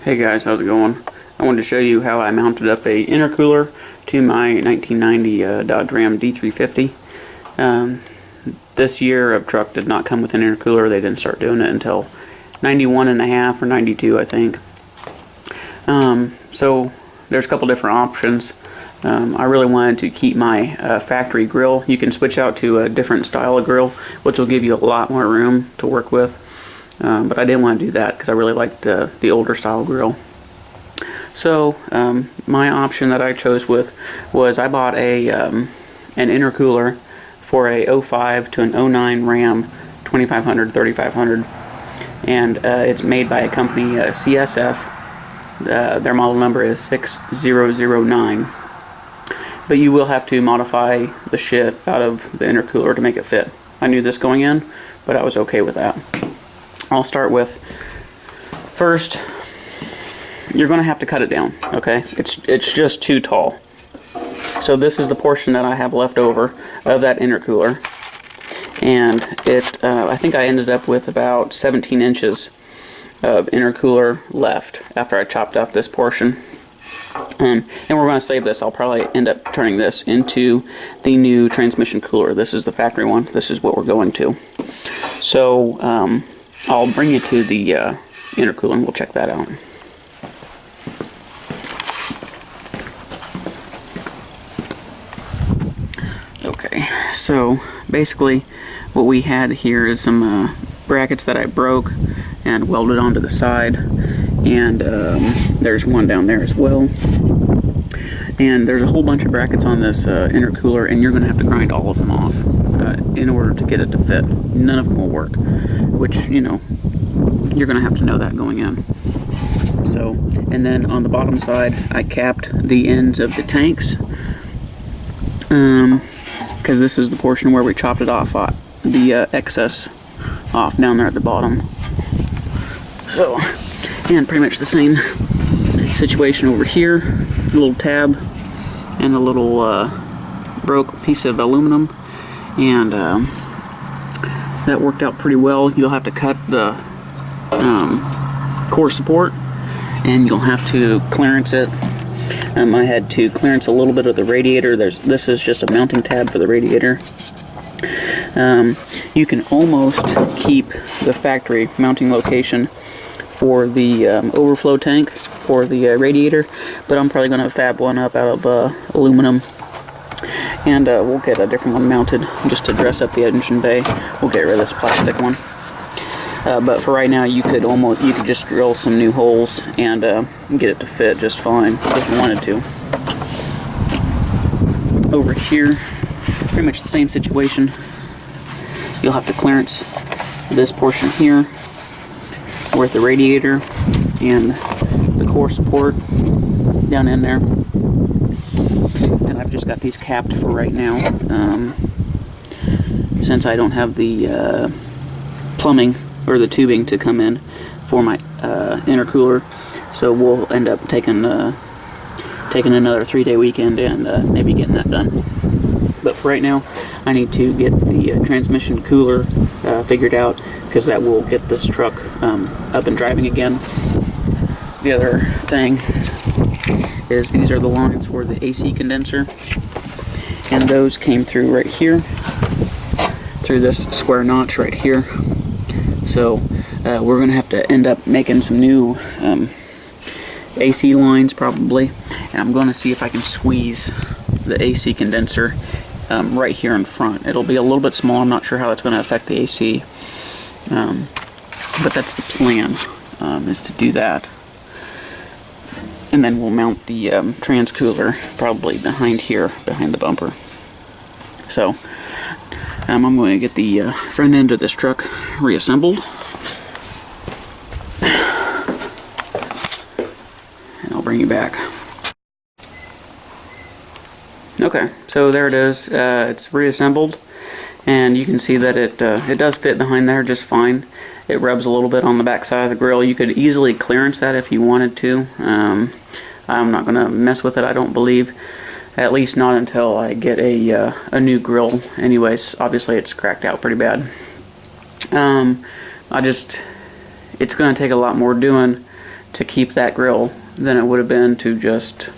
Hey guys, how's it going? I wanted to show you how I mounted up a intercooler to my 1990 Dodge Ram D350. This year a truck did not come with an intercooler. They didn't start doing it until 91 and a half or 92, I think. So there's a couple different options. I really wanted to keep my factory grill. You can switch out to a different style of grill, which will give you a lot more room to work with. But I didn't want to do that because I really liked the older style grill. So my option that I chose was I bought an intercooler for a 05 to an 09 Ram 2500, 3500, and it's made by a company, CSF. Their model number is 6009. But you will have to modify the shit out of the intercooler to make it fit. I knew this going in, but I was okay with that. I'll start with, first, you're going to have to cut it down, okay? It's just too tall. So this is the portion that I have left over of that intercooler. And I think I ended up with about 17 inches of intercooler left after I chopped off this portion. And we're going to save this. I'll probably end up turning this into the new transmission cooler. This is the factory one. This is what we're going to. So I'll bring you to the intercooler and we'll check that out. Okay, so basically what we had here is some brackets that I broke and welded onto the side, and there's one down there as well. And there's a whole bunch of brackets on this intercooler, and you're going to have to grind all of them off in order to get it to fit. None of them will work, which, you know, you're going to have to know that going in. So, and then on the bottom side, I capped the ends of the tanks, because this is the portion where we chopped it off, the excess off down there at the bottom. So, and pretty much the same situation over here. A little tab and a little broke piece of aluminum, and that worked out pretty well. You'll have to cut the core support, and you'll have to clearance it. I had to clearance a little bit of the radiator. This is just a mounting tab for the radiator. You can almost keep the factory mounting location for the overflow tank for the radiator, but I'm probably going to fab one up out of aluminum, and we'll get a different one mounted just to dress up the engine bay. We'll get rid of this plastic one. But for right now, you could just drill some new holes and get it to fit just fine if you wanted to. Over here, pretty much the same situation. You'll have to clearance this portion here with the radiator and the core support down in there. And I've just got these capped for right now, since I don't have the plumbing or the tubing to come in for my intercooler. So we'll end up taking another 3-day weekend and maybe getting that done. But for right now, I need to get the transmission cooler figured out, because that will get this truck up and driving again. The other thing is these are the lines for the AC condenser, and those came through right here, through this square notch right here. So we're going to have to end up making some new AC lines probably, and I'm going to see if I can squeeze the AC condenser right here in front. It'll be a little bit small. I'm not sure how it's going to affect the AC, but that's the plan, is to do that. And then we'll mount the trans cooler probably behind here, behind the bumper. So I'm going to get the front end of this truck reassembled, and I'll bring you back. Okay, so there it is. It's reassembled, and you can see that it does fit behind there just fine. It rubs a little bit on the back side of the grill. You could easily clearance that if you wanted to. I'm not going to mess with it, I don't believe. At least not until I get a new grill. Anyways, obviously it's cracked out pretty bad. It's going to take a lot more doing to keep that grill than it would have been to just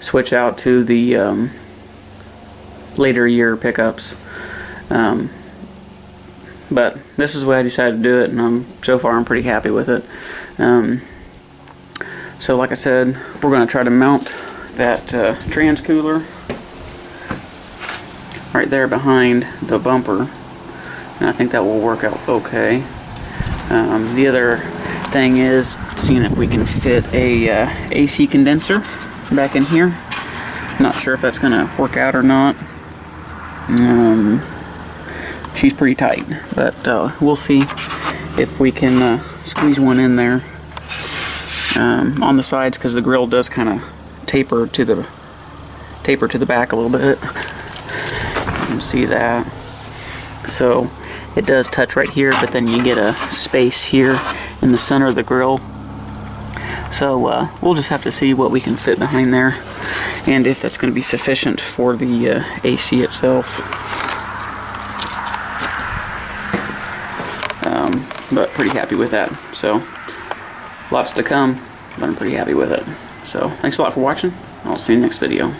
switch out to the later year pickups. But this is the way I decided to do it, and so far I'm pretty happy with it. So like I said, we're going to try to mount that transcooler right there behind the bumper, and I think that will work out okay. The other thing is seeing if we can fit a AC condenser back in here. Not sure if that's going to work out or not. She's pretty tight, but we'll see if we can squeeze one in there on the sides, because the grill does kind of taper to the back a little bit. You can see that. So it does touch right here, but then you get a space here in the center of the grill. So we'll just have to see what we can fit behind there, and if that's going to be sufficient for the AC itself. But pretty happy with that. So lots to come, but I'm pretty happy with it. So thanks a lot for watching. I'll see you next video.